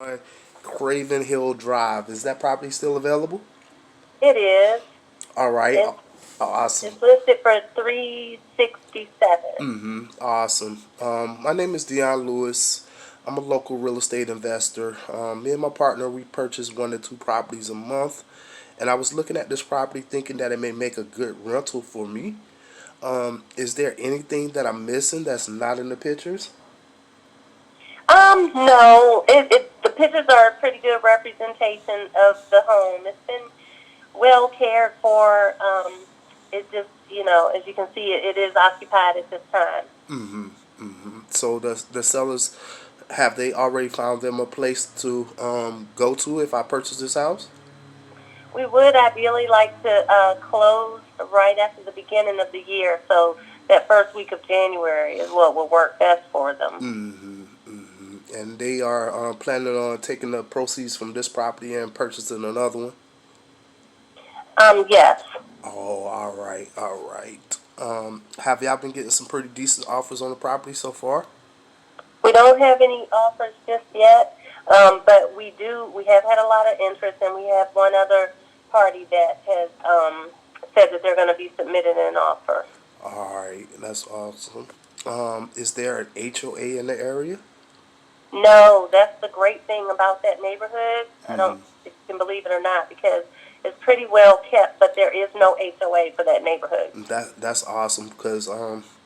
on Craven Hill Drive. Is that property still available? It is. All right. It's Awesome. it's listed for 367. Awesome. My name is Dion Lewis. I'm a local real estate investor. Me and my partner, we purchase 1 to 2 properties a month. And I was looking at this property thinking that it may make a good rental for me. Is there anything that I'm missing that's not in the pictures? No, the pictures are a pretty good representation of the home. It's been well cared for. It just, as you can see, it is occupied at this time. So the sellers, have they already found them a place to go to if I purchase this house? We would ideally like to close right after the beginning of the year, so that first week of January is what will work best for them. And they are planning on taking the proceeds from this property and purchasing another one. Yes. Oh, all right, all right. Have y'all been getting some pretty decent offers on the property so far? We don't have any offers just yet, but we have had a lot of interest, and we have one other party that has said that they're going to be submitting an offer. All right, that's awesome. Is there an HOA in the area? No, that's the great thing about that neighborhood. I don't if you can believe it or not, because it's pretty well kept, but there is no HOA for that neighborhood. That's awesome because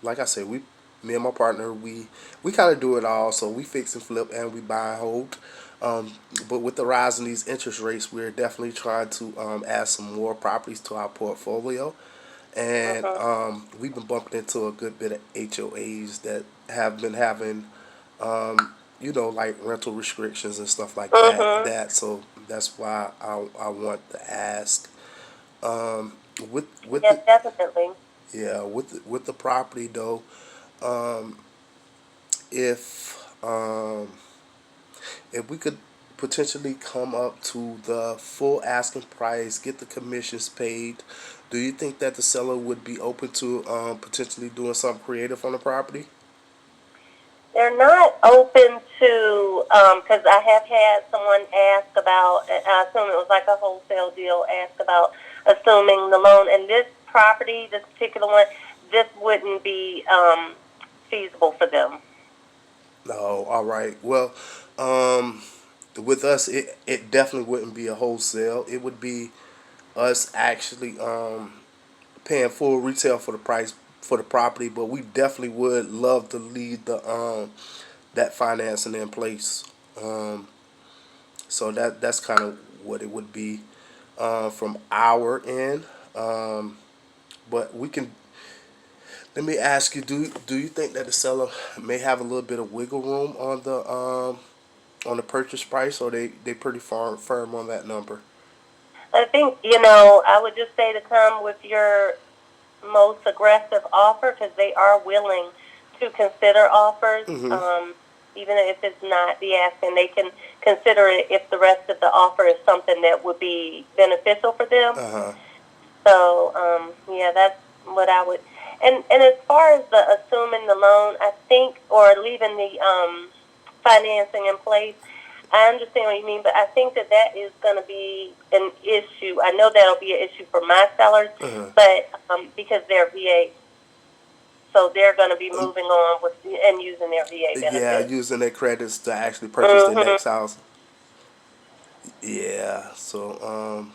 like I said, me and my partner, we kind of do it all. So we fix and flip and we buy and hold. Um, but with the rise in these interest rates, we're definitely trying to add some more properties to our portfolio. And Mhm. we've been bumping into a good bit of HOAs that have been having, like rental restrictions and stuff like that. Mhm. So that's why I want to ask. Um, with Yes, the definitely. Yeah, with the property though, um, if if we could potentially come up to the full asking price, get the commissions paid, do you think that the seller would be open to potentially doing something creative on the property? They're not open to, because I have had someone ask about, I assume it was like a wholesale deal, ask about assuming the loan. And this property, this particular one, this wouldn't be feasible for them. No, all right. Well, um, with us, it definitely wouldn't be a wholesale. It would be us actually paying full retail for the price for the property, but we definitely would love to leave the that financing in place. Um, so that's kind of what it would be from our end. Um, but we can. Let me ask you: Do you think that the seller may have a little bit of wiggle room on the purchase price, or they pretty firm on that number? I think, I would just say to come with your most aggressive offer, because they are willing to consider offers, Mm-hmm. even if it's not the asking. They can consider it if the rest of the offer is something that would be beneficial for them. Uh huh. So, yeah, that's what I would. And as far as the assuming the loan, I think, or leaving the financing in place, I understand what you mean, but I think that is going to be an issue. I know that'll be an issue for my sellers, Uh but because they're VA, so they're going to be moving on with and using their VA Yeah, benefits. using their credits to actually purchase their Mhm. next house. Yeah, so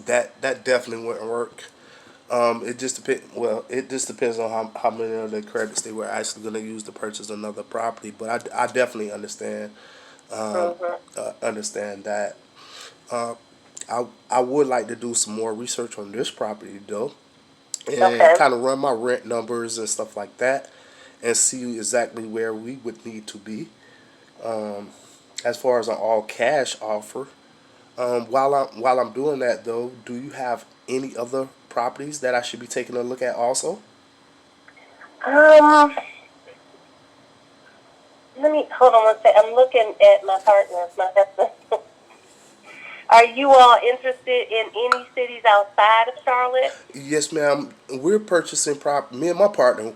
that definitely wouldn't work. It just depend. Well, it just depends on how many of the credits they were actually going to use to purchase another property. But I definitely Mhm. understand that. Uh, I would like to do some more research on this property though, and Okay. kind of run my rent numbers and stuff like that, and see exactly where we would need to be. Um, as far as an all cash offer. While I'm doing that though, do you have any other properties that I should be taking a look at also? Um, Let me hold on one second. I'm looking at my partner, my husband. Are you all interested in any cities outside of Charlotte? Yes, ma'am. We're purchasing prop. Me and my partner.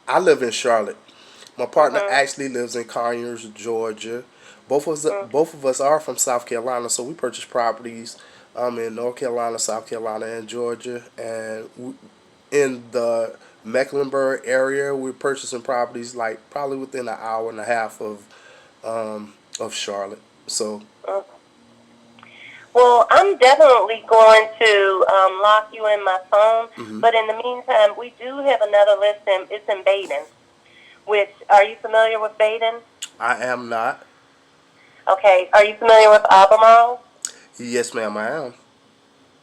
I live in Charlotte. My partner Mhm. actually lives in Conyers, Georgia. Both of us are from South Carolina, so we purchase properties in North Carolina, South Carolina, and Georgia, and in the Mecklenburg area, we're purchasing properties like probably within an hour and a half of Charlotte. So, Mm. Well, I'm definitely going to lock you in my phone. mhm. But in the meantime, we do have another listing. It's in Baden. Which are you familiar with Baden? I am not. Okay. Are you familiar with Albemarle? Yes, ma'am, I am.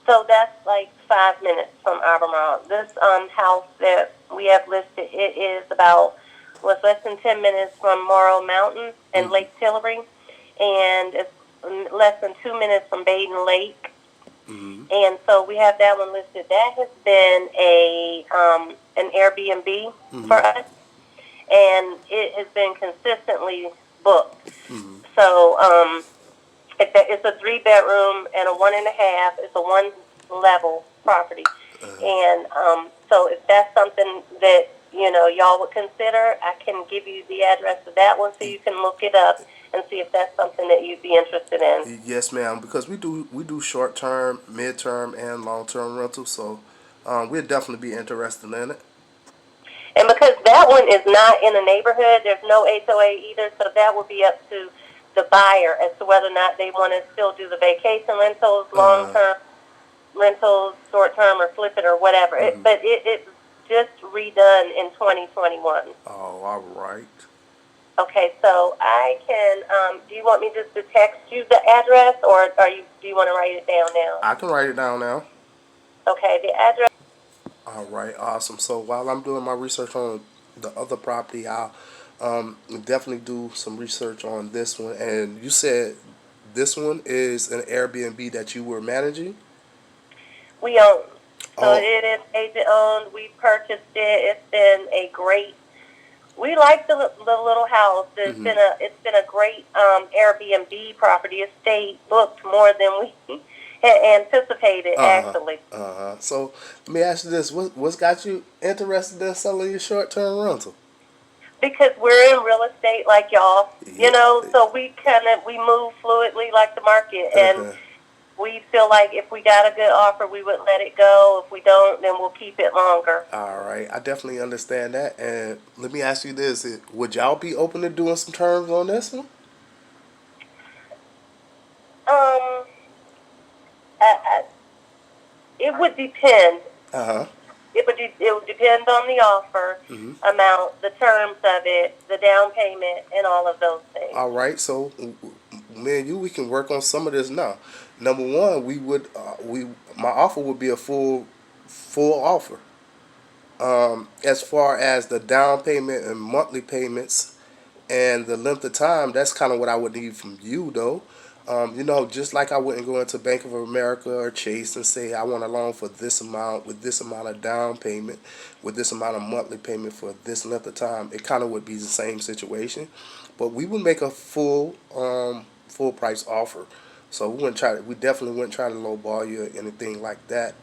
So that's like 5 minutes from Albemarle. This house that we have listed, it is about was less than 10 minutes from Morrow Mountain and Mhm. Lake Tillery, and it's less than 2 minutes from Baden Lake. Mhm. And so we have that one listed. That has been a an Airbnb for Mhm. us, and it has been consistently booked. Mhm. So it's a 3 bedroom and a 1.5. It's a 1 level property, and so if that's something that y'all would consider, I can give you the address of that one so you can look it up and see if that's something that you'd be interested in. Yes, ma'am. Because we do short term, mid term, and long term rentals. So, we'd definitely be interested in it. And because that one is not in a neighborhood, there's no HOA either, so that would be up to the buyer as to whether or not they want to still do the vacation rentals, Uh, long-term rentals, short-term, or flip it or whatever. mhm. But it's just redone in 2021. Oh, all right. Okay, so I can. Do you want me just to text you the address, or do you want to write it down now? I can write it down now. Okay, the address. All right, awesome. So while I'm doing my research on the other property, I'll definitely do some research on this one. And you said this one is an Airbnb that you were managing? We own. So Oh, it is agent owned. We purchased it. It's been a great. We like the little house. hmm It's been a great Airbnb property. It stayed booked more than we had anticipated uh-huh. actually, Uh-huh. So let me ask you this. What's got you interested in selling your short-term rental? because we're in real estate like y'all. Yeah. So we move fluidly like the market, and Uh-huh. we feel like if we got a good offer, we would let it go. If we don't, then we'll keep it longer. All right. I definitely understand that. And let me ask you this. Would y'all be open to doing some terms on this one? Um, I, it would depend. Uh-huh. It would depend on the offer Mm-hmm. amount, the terms of it, the down payment, and all of those things. All right, so me and you, we can work on some of this now. Number one, my offer would be a full offer. As far as the down payment and monthly payments and the length of time, that's kind of what I would need from you, though. Just like I wouldn't go into Bank of America or Chase and say I want a loan for this amount with this amount of down payment, with this amount of monthly payment for this length of time. It kind of would be the same situation, but we would make a full price offer. So we definitely wouldn't try to lowball you or anything like that.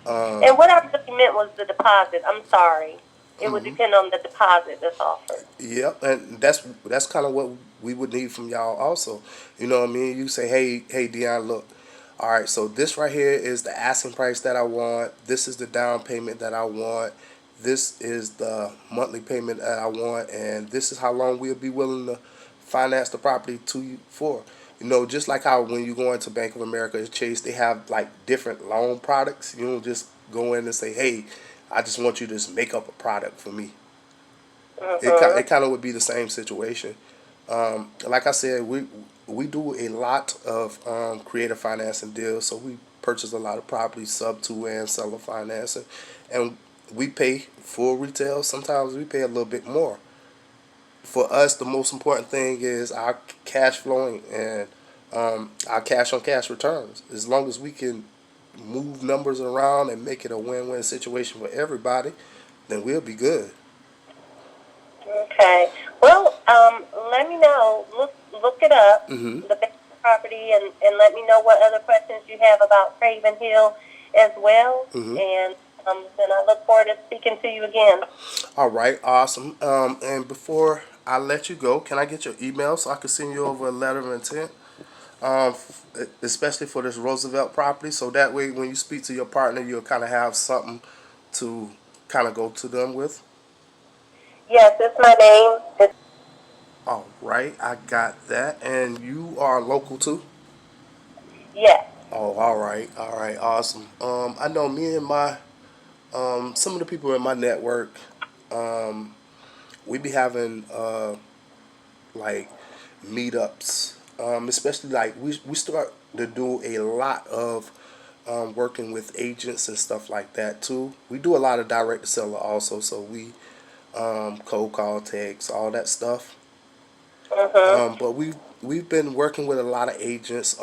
And what I really meant was the deposit. I'm sorry. It would depend on the deposit that's offered. Yep, and that's kind of what we would need from y'all also. You know what I mean? You say, hey, Dion, look, all right, so this right here is the asking price that I want. This is the down payment that I want. This is the monthly payment that I want, and this is how long we'll be willing to finance the property to you for. Just like how when you go into Bank of America or Chase, they have like different loan products. You don't just go in and say, hey, I just want you to just make up a product for me. It Mm-hmm. kind of would be the same situation. Like I said, we do a lot of creative financing deals. So we purchase a lot of properties, sub to and seller financing, and we pay full retail. Sometimes we pay a little bit more. For us, the most important thing is our cash flowing and our cash on cash returns. As long as we can move numbers around and make it a win-win situation for everybody, then we'll be good. Okay. Well, let me know. Look it up, hmm the basic property, and let me know what other questions you have about Craven Hill as well. hmm And then I look forward to speaking to you again. All right, awesome. And before I'll let you go. Can I get your email so I can send you over a letter of intent? Especially for this Roosevelt property, so that way when you speak to your partner, you'll kind of have something to kind of go to them with. Yes, it's my name. It's, All right, I got that. And you are local too? yes. Oh, all right, awesome. I know me and my some of the people in my network, um, we be having like meetups, especially like we start to do a lot of working with agents and stuff like that too. We do a lot of direct to seller also, so we cold call, text, all that stuff. Mhm. But we've been working with a lot of agents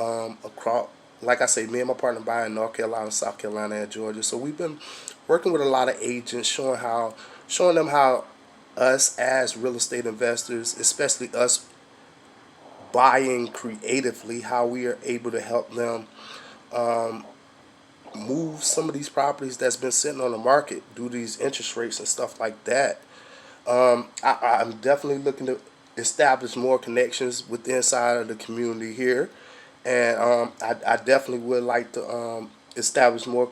across. Like I say, me and my partner buy in North Carolina, South Carolina, and Georgia. So we've been working with a lot of agents, showing them how us as real estate investors, especially us buying creatively, how we are able to help them move some of these properties that's been sitting on the market due to these interest rates and stuff like that. I'm definitely looking to establish more connections with the inside of the community here, and I definitely would like to establish more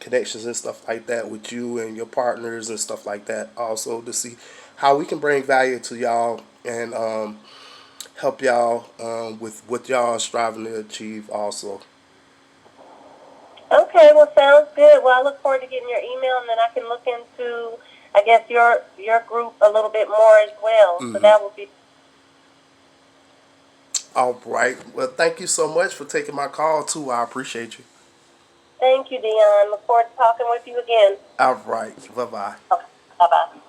connections and stuff like that with you and your partners and stuff like that. Also to see how we can bring value to y'all and help y'all with what y'all are striving to achieve. Also, Okay, well, sounds good. Well, I look forward to getting your email, and then I can look into, I guess, your group a little bit more as well. So that would be. all right. Well, thank you so much for taking my call too. I appreciate you. Thank you, Dion. Look forward to talking with you again. All right. Bye bye. Okay. Bye bye.